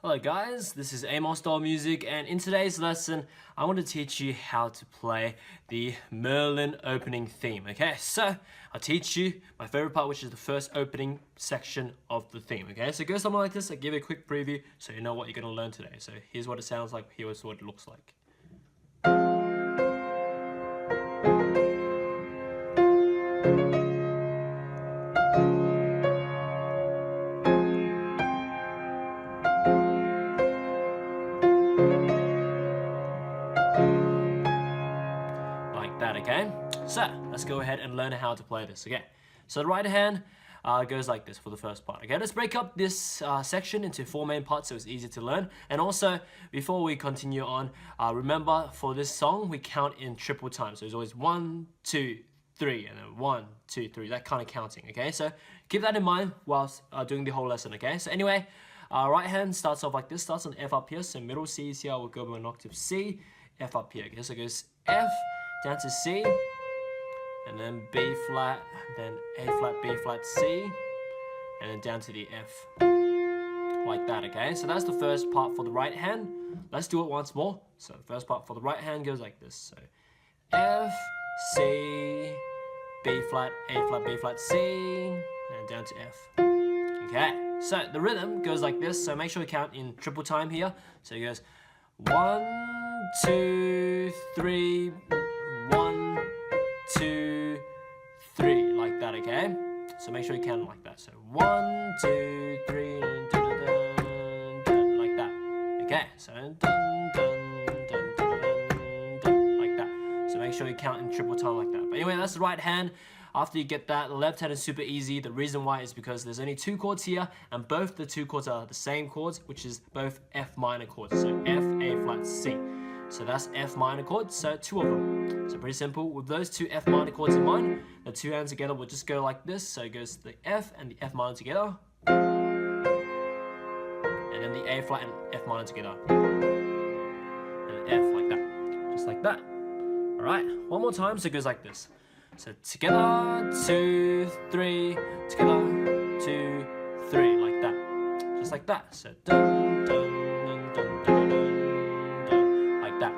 Hello guys, this is Amosdoll Music, and in today's lesson I want to teach you how to play the Merlin opening theme. Okay, so I'll teach you my favorite part, which is the first opening section of the theme. Okay, so it goes something like this. I'll give you a quick preview so you know what you're going to learn today. So here's what it sounds like, here's what it looks like. Okay, so let's go ahead and learn how to play this. Okay, so the right hand goes like this for the first part. Okay, let's break up this section into 4 main parts so it's easy to learn. And also, before we continue on, remember for this song we count in triple time. So it's always 1, 2, 3, and then 1, 2, 3. That kind of counting. Okay, so keep that in mind whilst doing the whole lesson. Okay, so anyway, right hand starts off like this. Starts on F up here. So middle C is here. We'll go with an octave C, F up here. Okay, so it goes F down to C, and then B flat, then A flat, B flat, C, and then down to the F, like that, okay? So that's the first part for the right hand. Let's do it once more. So the first part for the right hand goes like this. So F, C, B flat, A flat, B flat, C, and down to F. Okay, so the rhythm goes like this, so make sure you count in triple time here. So it goes 1, 2, 3, 1, 2, 3, like that, okay? So make sure you count like that. So 1, 2, 3, dun, dun, dun, dun, like that. Okay, so dun, dun, dun, dun, dun, dun, like that. So make sure you count in triple time like that. But anyway, that's the right hand. After you get that, the left hand is super easy. The reason why is because there's only 2 chords here, and both the 2 chords are the same chords, which is both F minor chords. So F, A flat, C. So that's F minor chords, so 2 of them. So pretty simple. With those 2 F minor chords in mind, the 2 hands together will just go like this. So it goes the F and the F minor together, and then the A flat and F minor together, and F like that, just like that. All right, one more time. So it goes like this. So together, 2, 3, together, 2, 3, like that, just like that. So dun, dun, dun, dun, dun, dun, dun, like that.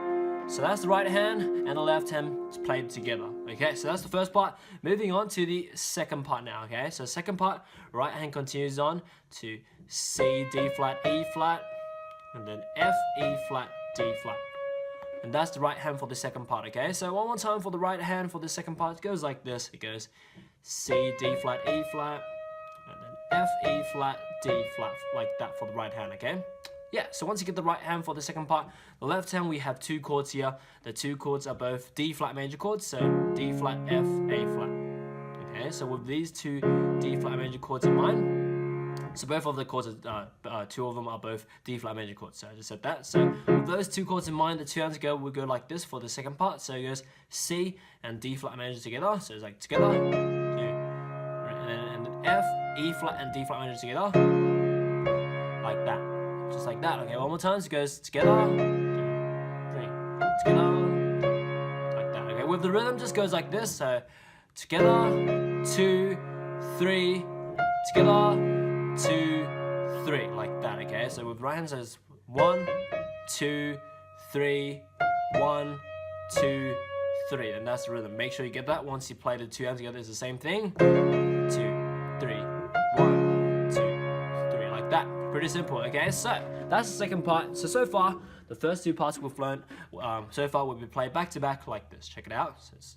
So that's the right hand and the left hand played together. Okay, so that's the first part. Moving on to the second part now. Okay, so second part, right hand continues on to C, D flat, E flat, and then F, E flat, D flat. And that's the right hand for the second part, okay? So one more time for the right hand for the second part. It goes like this. It goes C, D flat, E flat, and then F, E flat, D flat, like that for the right hand, okay? Yeah, so once you get the right hand for the second part, the left hand, we have 2 chords here. The 2 chords are both D flat major chords, so D flat, F, A flat. Okay, so with these 2 D flat major chords in mind, so both of the chords, 2 of them are both D flat major chords. So I just said that. So with those 2 chords in mind, the 2 hands together will go like this for the second part. So it goes C and D flat major together. So it's like together, 2, and then F, E flat, and D flat major together, like that, just like that. Okay, one more time. So it goes together, 2, 3, together, like that. Okay, with the rhythm, just goes like this. So together, 2, 3, together, 2, 3, like that, okay? So with right hand says 1, 2, 3, 1, 2, 3, and that's the rhythm. Make sure you get that. Once you play the 2 hands together, it's the same thing. 2, 3, 1, 2, 3, like that. Pretty simple, okay? So that's the second part. So far, the first 2 parts we've learned, so far will be played back to back like this. Check it out. So it's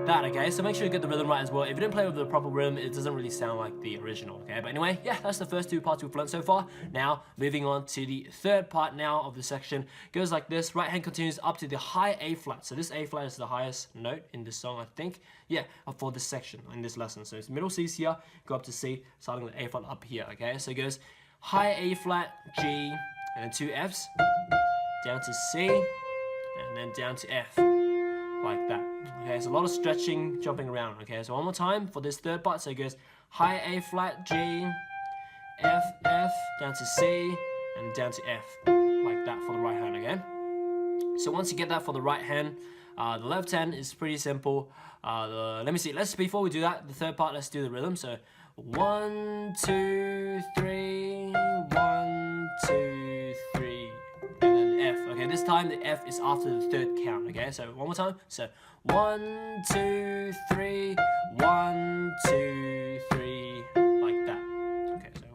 that, okay? So make sure you get the rhythm right as well. If you didn't play with the proper rhythm, it doesn't really sound like the original, okay? But anyway, yeah, that's the first 2 parts we've learned so far. Now, moving on to the third part now of the section. Goes like this. Right hand continues up to the high A flat. So this A flat is the highest note in this song, I think. Yeah, for this section, in this lesson. So it's middle C's here, go up to C, starting with A flat up here, okay? So it goes high A flat, G, and then 2 Fs, down to C, and then down to F. Like that. Okay, so a lot of stretching, jumping around. Okay, so one more time for this third part. So it goes high A flat, G, F, F, down to C, and down to F. Like that for the right hand, okay? So once you get that for the right hand, The left hand is pretty simple. Let me see. Before we do that, the third part, let's do the rhythm. So 1, 2, 3, 1, 2, 3, and then F. Okay, this time the F is after the third count. Okay, so one more time. So 1, 2, 3, 1, 2, 3, like that. Okay, so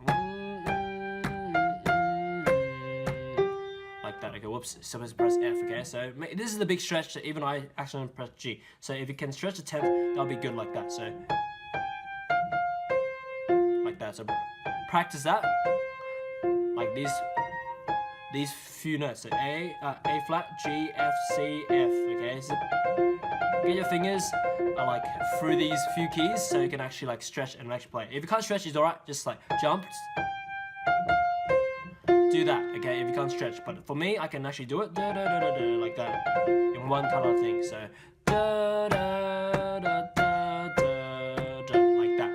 like that. Okay, whoops. Supposed to press F. Okay, so this is the big stretch that even I actually press G. So if you can stretch the 10th, that'll be good like that. So like that. So practice that. Like these few notes. So A flat, G, F, C, F. Okay, so get your fingers like through these few keys so you can actually like stretch and actually play. If you can't stretch, it's alright. Just like jump. Do that, okay, if you can't stretch. But for me, I can actually do it like that in one kind of thing. So like that.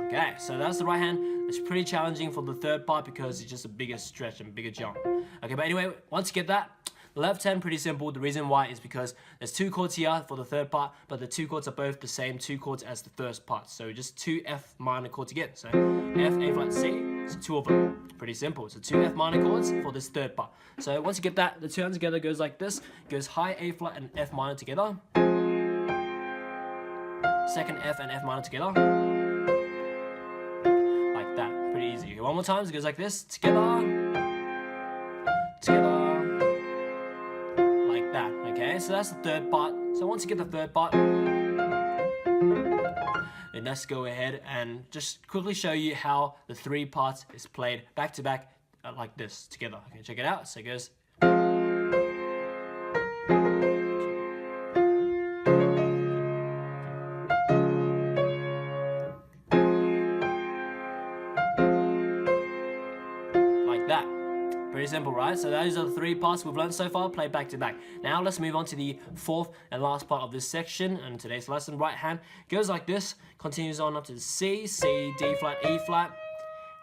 Okay, so that's the right hand. It's pretty challenging for the third part because it's just a bigger stretch and bigger jump. Okay, but anyway, once you get that, the left hand, pretty simple. The reason why is because there's 2 chords here for the third part, but the 2 chords are both the same 2 chords as the first part. So just 2 F minor chords again. So F, A flat, C. So 2 of them. Pretty simple. So 2 F minor chords for this third part. So once you get that, the 2 hands together goes like this. Goes high A flat and F minor together. Second F and F minor together. Like that. Pretty easy. Okay, one more time. So it goes like this. Together. Together. Like that. Okay, so that's the third part. So once you get the third part, then let's go ahead and just quickly show you how the 3 parts is played back to back like this together. Okay, check it out. So it goes. Like that. Pretty simple, right? So those are the 3 parts we've learned so far, played back to back. Now let's move on to the 4th and last part of this section and today's lesson. Right hand goes like this, continues on up to the C, C, D flat, E flat,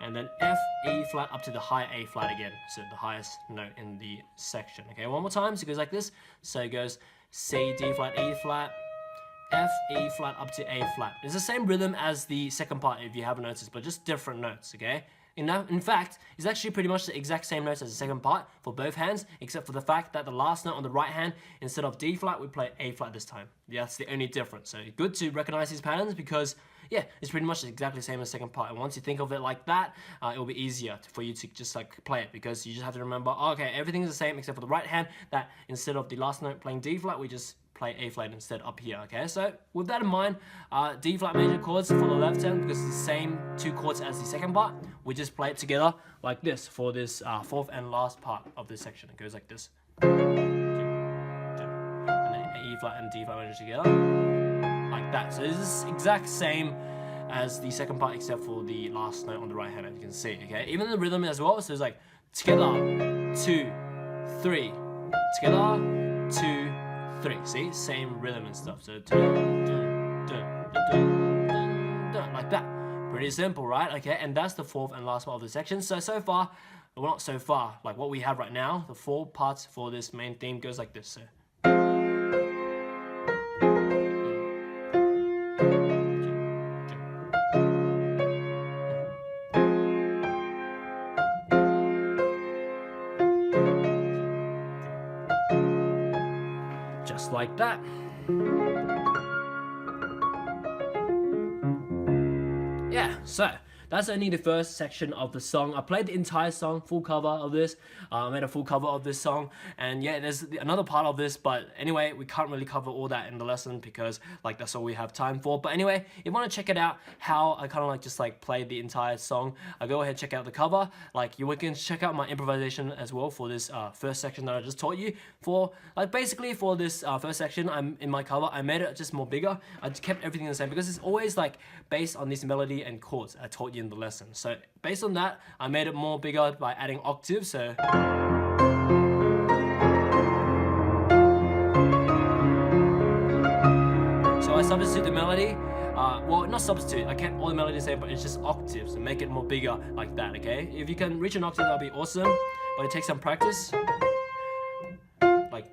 and then F, E flat up to the high A flat again. So the highest note in the section. Okay, one more time. So it goes like this. So it goes C, D flat, E flat, F, E flat up to A flat. It's the same rhythm as the second part if you haven't noticed, but just different notes, okay? In fact, it's actually pretty much the exact same notes as the second part for both hands, except for the fact that the last note on the right hand, instead of D flat, we play A flat this time. Yeah, that's the only difference. So good to recognize these patterns because, yeah, it's pretty much exactly the same as the second part. And once you think of it like that, it will be easier for you to just like play it because you just have to remember, okay, everything is the same except for the right hand, that instead of the last note playing D flat, we just play A flat instead up here, okay? So with that in mind, D flat major chords for the left hand, because it's the same 2 chords as the second part, we just play it together like this for this 4th and last part of this section. It goes like this. And then E flat and D flat major together, like that. So this is exact same as the second part except for the last note on the right hand, as you can see, okay? Even the rhythm as well, so it's like together, 2, 3, together, 2, 3. See, same rhythm and stuff. So like that. Pretty simple, right? Okay, and that's the 4th and last part of the section. So far, well, not so far. Like what we have right now, the 4 parts for this main theme goes like this. So. Just like that. Yeah, so that's only the first section of the song. I played the entire song, full cover of this. I made a full cover of this song, and yeah, there's another part of this, but anyway, we can't really cover all that in the lesson because like that's all we have time for. But anyway, if you want to check it out, how I kind of like just like played the entire song, go ahead and check out the cover. Like you can check out my improvisation as well for this first section that I just taught you. For like basically for this first section, I'm in my cover, I made it just more bigger. I just kept everything the same because it's always like based on this melody and chords I taught you in the lesson. So based on that, I made it more bigger by adding octaves. So I substitute the melody. Well, not substitute. I kept all the melody the same, but it's just octaves and make it more bigger like that. Okay. If you can reach an octave, that'll be awesome. But it takes some practice. Like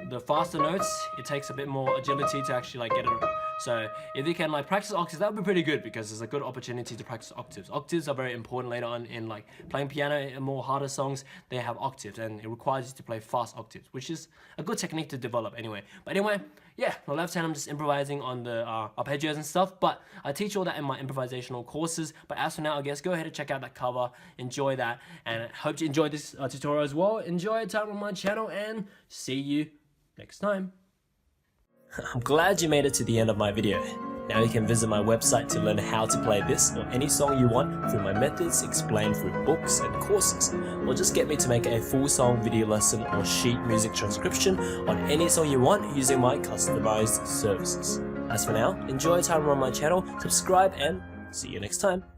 the faster notes, it takes a bit more agility to actually like get it. So if you can like practice octaves, that would be pretty good because it's a good opportunity to practice octaves. Octaves are very important later on in like playing piano and more harder songs. They have octaves and it requires you to play fast octaves, which is a good technique to develop anyway. But anyway, yeah, on the left hand I'm just improvising on the arpeggios and stuff, but I teach all that in my improvisational courses. But as for now, I guess go ahead and check out that cover, enjoy that, and I hope you enjoyed this tutorial as well. Enjoy your time on my channel and see you next time. I'm glad you made it to the end of my video. Now you can visit my website to learn how to play this or any song you want through my methods explained through books and courses, or just get me to make a full song video lesson or sheet music transcription on any song you want using my customized services. As for now, enjoy your time on my channel, subscribe, and see you next time.